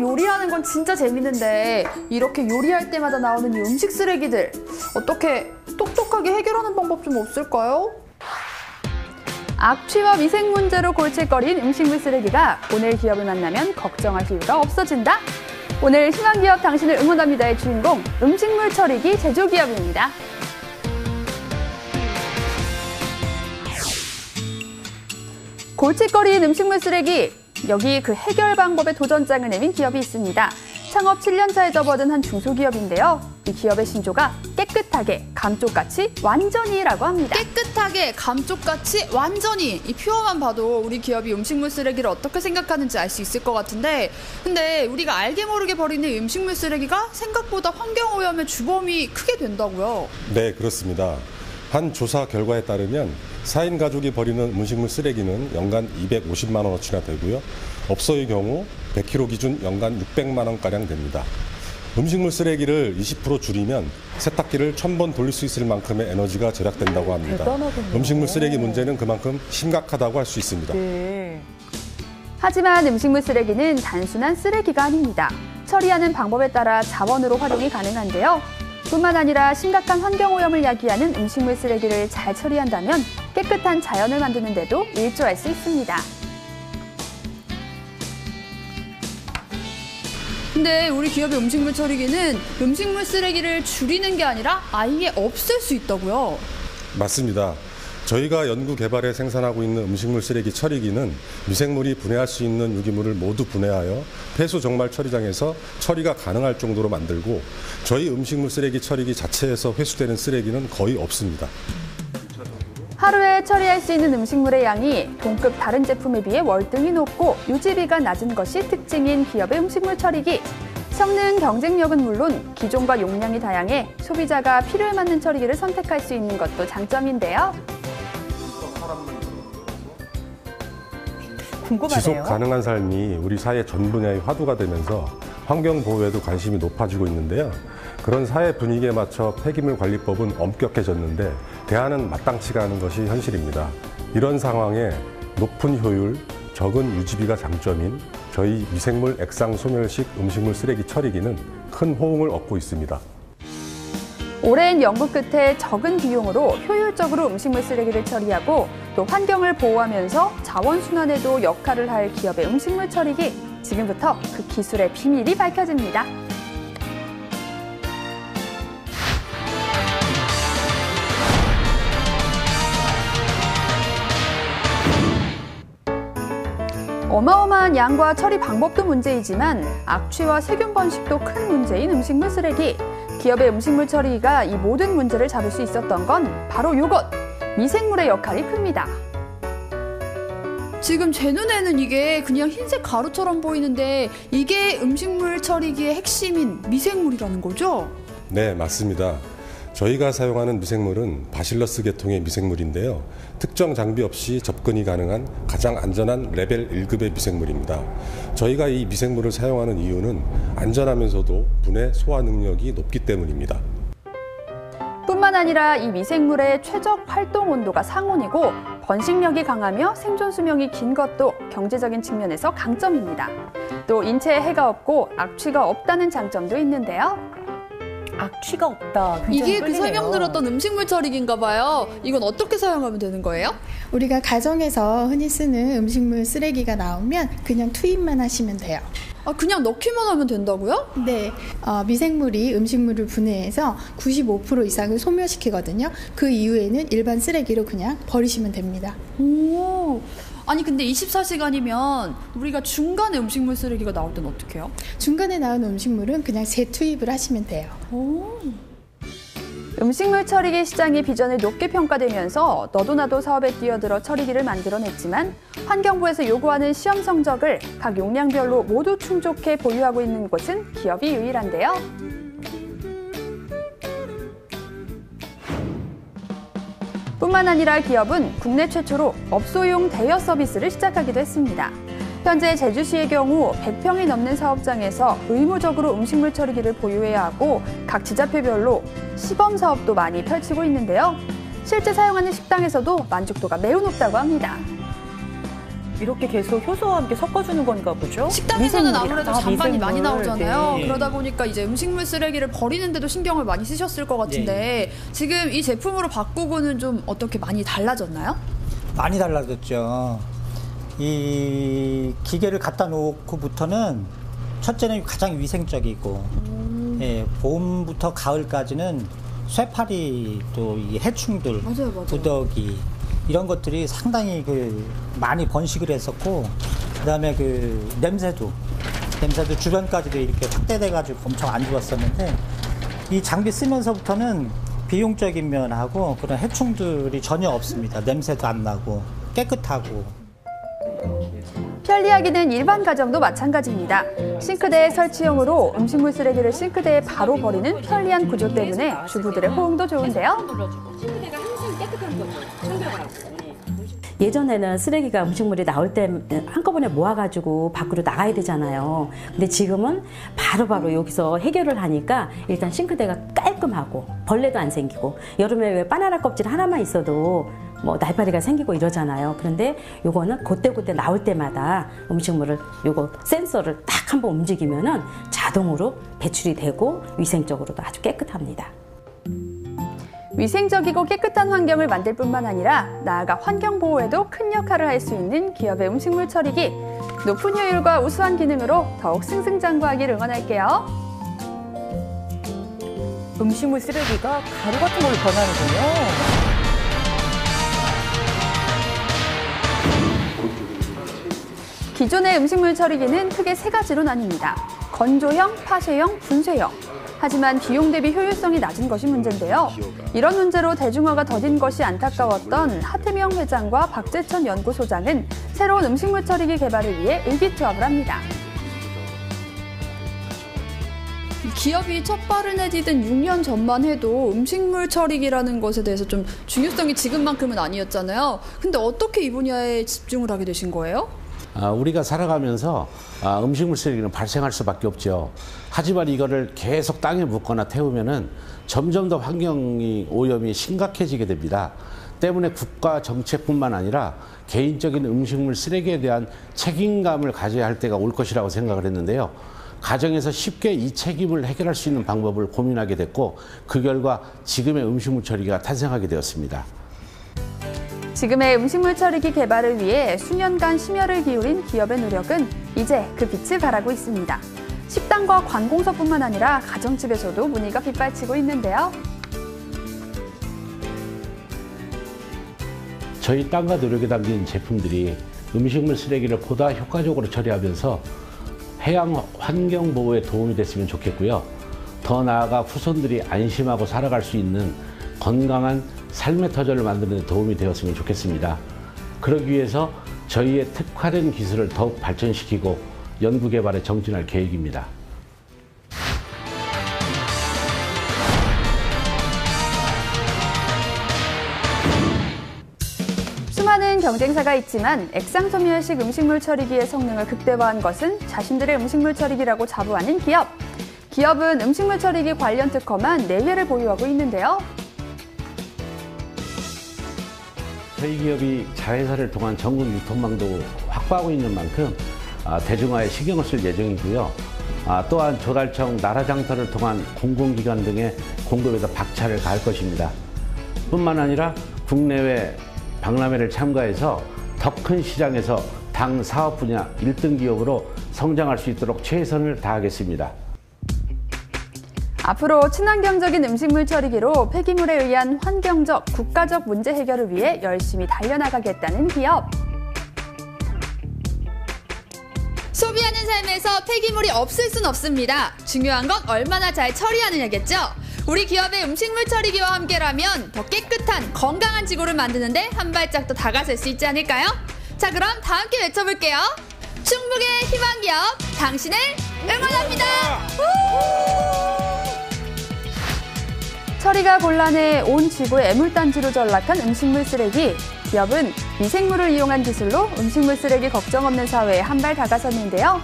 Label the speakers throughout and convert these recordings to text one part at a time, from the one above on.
Speaker 1: 요리하는 건 진짜 재밌는데 이렇게 요리할 때마다 나오는 이 음식 쓰레기들 어떻게 똑똑하게 해결하는 방법 좀 없을까요? 악취와 위생 문제로 골칫거린 음식물 쓰레기가 오늘 기업을 만나면 걱정할 이유가 없어진다. 오늘 희망기업 당신을 응원합니다의 주인공 음식물 처리기 제조기업입니다. 골칫거리인 음식물 쓰레기, 여기 그 해결 방법의 도전장을 내민 기업이 있습니다. 창업 7년 차에 접어든 한 중소기업인데요. 이 기업의 신조가 깨끗하게, 감쪽같이, 완전히라고 합니다. 깨끗하게, 감쪽같이, 완전히. 이 표어만 봐도 우리 기업이 음식물 쓰레기를 어떻게 생각하는지 알 수 있을 것 같은데, 근데 우리가 알게 모르게 버리는 음식물 쓰레기가 생각보다 환경오염의 주범이 크게 된다고요?
Speaker 2: 네, 그렇습니다. 한 조사 결과에 따르면 4인 가족이 버리는 음식물 쓰레기는 연간 250만 원어치나 되고요. 업소의 경우 100kg 기준 연간 600만 원가량 됩니다. 음식물 쓰레기를 20% 줄이면 세탁기를 1000번 돌릴 수 있을 만큼의 에너지가 절약된다고 합니다.
Speaker 1: 대단하군요.
Speaker 2: 음식물 쓰레기 문제는 그만큼 심각하다고 할 수 있습니다.
Speaker 1: 네. 하지만 음식물 쓰레기는 단순한 쓰레기가 아닙니다. 처리하는 방법에 따라 자원으로 활용이 가능한데요. 뿐만 아니라 심각한 환경오염을 야기하는 음식물 쓰레기를 잘 처리한다면 깨끗한 자연을 만드는 데도 일조할 수 있습니다. 근데 우리 기업의 음식물 처리기는 음식물 쓰레기를 줄이는 게 아니라 아예 없앨 수 있다고요?
Speaker 2: 맞습니다. 저희가 연구 개발해 생산하고 있는 음식물 쓰레기 처리기는 미생물이 분해할 수 있는 유기물을 모두 분해하여 폐수 정말 처리장에서 처리가 가능할 정도로 만들고, 저희 음식물 쓰레기 처리기 자체에서 회수되는 쓰레기는 거의 없습니다.
Speaker 1: 하루에 처리할 수 있는 음식물의 양이 동급 다른 제품에 비해 월등히 높고 유지비가 낮은 것이 특징인 기업의 음식물 처리기. 성능 경쟁력은 물론 기종과 용량이 다양해 소비자가 필요에 맞는 처리기를 선택할 수 있는 것도 장점인데요.
Speaker 3: 궁금하네요.
Speaker 2: 지속 가능한 삶이 우리 사회 전 분야의 화두가 되면서 환경 보호에도 관심이 높아지고 있는데요. 그런 사회 분위기에 맞춰 폐기물 관리법은 엄격해졌는데 대안은 마땅치가 않은 것이 현실입니다. 이런 상황에 높은 효율, 적은 유지비가 장점인 저희 미생물 액상 소멸식 음식물 쓰레기 처리기는 큰 호응을 얻고 있습니다.
Speaker 1: 오랜 연구 끝에 적은 비용으로 효율적으로 음식물 쓰레기를 처리하고 또 환경을 보호하면서 자원순환에도 역할을 할 기업의 음식물 처리기. 지금부터 그 기술의 비밀이 밝혀집니다. 어마어마한 양과 처리 방법도 문제이지만 악취와 세균 번식도 큰 문제인 음식물 쓰레기. 기업의 음식물 처리기가 이 모든 문제를 잡을 수 있었던 건 바로 이것! 미생물의 역할이 큽니다. 지금 제 눈에는 이게 그냥 흰색 가루처럼 보이는데 이게 음식물 처리기의 핵심인 미생물이라는 거죠?
Speaker 2: 네, 맞습니다. 저희가 사용하는 미생물은 바실러스 계통의 미생물인데요. 특정 장비 없이 접근이 가능한 가장 안전한 레벨 1급의 미생물입니다. 저희가 이 미생물을 사용하는 이유는 안전하면서도 분해 소화 능력이 높기 때문입니다.
Speaker 1: 뿐만 아니라 이 미생물의 최적 활동 온도가 상온이고 번식력이 강하며 생존 수명이 긴 것도 경제적인 측면에서 강점입니다. 또 인체에 해가 없고 악취가 없다는 장점도 있는데요.
Speaker 3: 악취가 없다.
Speaker 1: 이게 그
Speaker 3: 끌리네요.
Speaker 1: 설명 들었던 음식물 처리기인가 봐요. 이건 어떻게 사용하면 되는 거예요?
Speaker 4: 우리가 가정에서 흔히 쓰는 음식물 쓰레기가 나오면 그냥 투입만 하시면 돼요.
Speaker 1: 아, 그냥 넣기만 하면 된다고요?
Speaker 4: 네, 미생물이 음식물을 분해해서 95% 이상을 소멸시키거든요. 그 이후에는 일반 쓰레기로 그냥 버리시면 됩니다.
Speaker 1: 오, 아니 근데 24시간이면 우리가 중간에 음식물 쓰레기가 나올 땐 어떻게 해요?
Speaker 4: 중간에 나온 음식물은 그냥 재투입을 하시면 돼요.
Speaker 1: 오. 음식물 처리기 시장이 비전을 높게 평가되면서 너도 나도 사업에 뛰어들어 처리기를 만들어냈지만 환경부에서 요구하는 시험 성적을 각 용량별로 모두 충족해 보유하고 있는 곳은 기업이 유일한데요. 뿐만 아니라 기업은 국내 최초로 업소용 대여 서비스를 시작하기도 했습니다. 현재 제주시의 경우 100평이 넘는 사업장에서 의무적으로 음식물 처리기를 보유해야 하고 각 지자체별로 시범 사업도 많이 펼치고 있는데요. 실제 사용하는 식당에서도 만족도가 매우 높다고 합니다.
Speaker 3: 이렇게 계속 효소와 함께 섞어주는 건가 보죠?
Speaker 1: 식당에서는
Speaker 3: 미생물이랑.
Speaker 1: 아무래도
Speaker 3: 아,
Speaker 1: 잔반이 많이
Speaker 3: 미생물.
Speaker 1: 나오잖아요.
Speaker 3: 네.
Speaker 1: 그러다 보니까 이제 음식물 쓰레기를 버리는데도 신경을 많이 쓰셨을 것 같은데 지금 이 제품으로 바꾸고는 좀 어떻게 많이 달라졌나요?
Speaker 5: 많이 달라졌죠. 이 기계를 갖다 놓고부터는 첫째는 가장 위생적이고 예, 봄부터 가을까지는 쇠파리 또 이 해충들,
Speaker 1: 맞아요.
Speaker 5: 부더기 이런 것들이 상당히 많이 번식을 했었고 그다음에 냄새도 주변까지도 이렇게 확대돼가지고 엄청 안 좋았었는데 이 장비 쓰면서부터는 비용적인 면하고 그런 해충들이 전혀 없습니다. 냄새도 안 나고 깨끗하고.
Speaker 1: 편리하기는 일반 가정도 마찬가지입니다. 싱크대 설치용으로 음식물 쓰레기를 싱크대에 바로 버리는 편리한 구조 때문에 주부들의 호응도 좋은데요.
Speaker 6: 예전에는 쓰레기가 음식물이 나올 때 한꺼번에 모아가지고 밖으로 나가야 되잖아요. 근데 지금은 바로바로 여기서 해결을 하니까 일단 싱크대가 깔끔하고 벌레도 안 생기고 여름에 왜 바나나 껍질 하나만 있어도 뭐 날파리가 생기고 이러잖아요. 그런데 요거는 그때 나올 때마다 음식물을 요거 센서를 딱 한번 움직이면은 자동으로 배출이 되고 위생적으로도 아주 깨끗합니다.
Speaker 1: 위생적이고 깨끗한 환경을 만들 뿐만 아니라 나아가 환경 보호에도 큰 역할을 할 수 있는 기업의 음식물 처리기. 높은 효율과 우수한 기능으로 더욱 승승장구하길 응원할게요.
Speaker 3: 음식물 쓰레기가 가루 같은 걸로 변하는군요.
Speaker 1: 기존의 음식물 처리기는 크게 세 가지로 나뉩니다. 건조형, 파쇄형, 분쇄형. 하지만 비용 대비 효율성이 낮은 것이 문제인데요. 이런 문제로 대중화가 더딘 것이 안타까웠던 하태명 회장과 박재천 연구소장은 새로운 음식물 처리기 개발을 위해 의기투합을 합니다. 기업이 첫 발을 내디딘 6년 전만 해도 음식물 처리기라는 것에 대해서 좀 중요성이 지금만큼은 아니었잖아요. 근데 어떻게 이 분야에 집중을 하게 되신 거예요?
Speaker 7: 우리가 살아가면서 음식물 쓰레기는 발생할 수밖에 없죠. 하지만 이거를 계속 땅에 묻거나 태우면은 점점 더 환경이 오염이 심각해지게 됩니다. 때문에 국가 정책뿐만 아니라 개인적인 음식물 쓰레기에 대한 책임감을 가져야 할 때가 올 것이라고 생각을 했는데요. 가정에서 쉽게 이 책임을 해결할 수 있는 방법을 고민하게 됐고 그 결과 지금의 음식물 처리기가 탄생하게 되었습니다.
Speaker 1: 지금의 음식물 처리기 개발을 위해 수년간 심혈을 기울인 기업의 노력은 이제 그 빛을 발하고 있습니다. 식당과 관공서뿐만 아니라 가정집에서도 문의가 빗발치고 있는데요.
Speaker 7: 저희 땀과 노력이 담긴 제품들이 음식물 쓰레기를 보다 효과적으로 처리하면서 해양 환경 보호에 도움이 됐으면 좋겠고요. 더 나아가 후손들이 안심하고 살아갈 수 있는 건강한 삶의 터전을 만드는 데 도움이 되었으면 좋겠습니다. 그러기 위해서 저희의 특화된 기술을 더욱 발전시키고 연구개발에 정진할 계획입니다.
Speaker 1: 수많은 경쟁사가 있지만 액상소멸식 음식물 처리기의 성능을 극대화한 것은 자신들의 음식물 처리기라고 자부하는 기업. 기업은 음식물 처리기 관련 특허만 4개를 보유하고 있는데요.
Speaker 7: 저희 기업이 자회사를 통한 전국 유통망도 확보하고 있는 만큼 대중화에 신경을 쓸 예정이고요. 또한 조달청 나라장터를 통한 공공기관 등의 공급에도 박차를 가할 것입니다. 뿐만 아니라 국내외 박람회를 참가해서 더 큰 시장에서 당 사업 분야 1등 기업으로 성장할 수 있도록 최선을 다하겠습니다.
Speaker 1: 앞으로 친환경적인 음식물 처리기로 폐기물에 의한 환경적, 국가적 문제 해결을 위해 열심히 달려나가겠다는 기업. 소비하는 삶에서 폐기물이 없을 순 없습니다. 중요한 건 얼마나 잘 처리하느냐겠죠? 우리 기업의 음식물 처리기와 함께라면 더 깨끗한, 건강한 지구를 만드는데 한 발짝 더 다가설 수 있지 않을까요? 자, 그럼 다 함께 외쳐볼게요. 충북의 희망기업, 당신을 응원합니다. 처리가 곤란해 온 지구의 애물단지로 전락한 음식물 쓰레기. 기업은 미생물을 이용한 기술로 음식물 쓰레기 걱정 없는 사회에 한 발 다가섰는데요.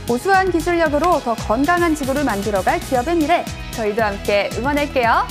Speaker 1: 우수한 기술력으로 더 건강한 지구를 만들어갈 기업의 미래. 저희도 함께 응원할게요.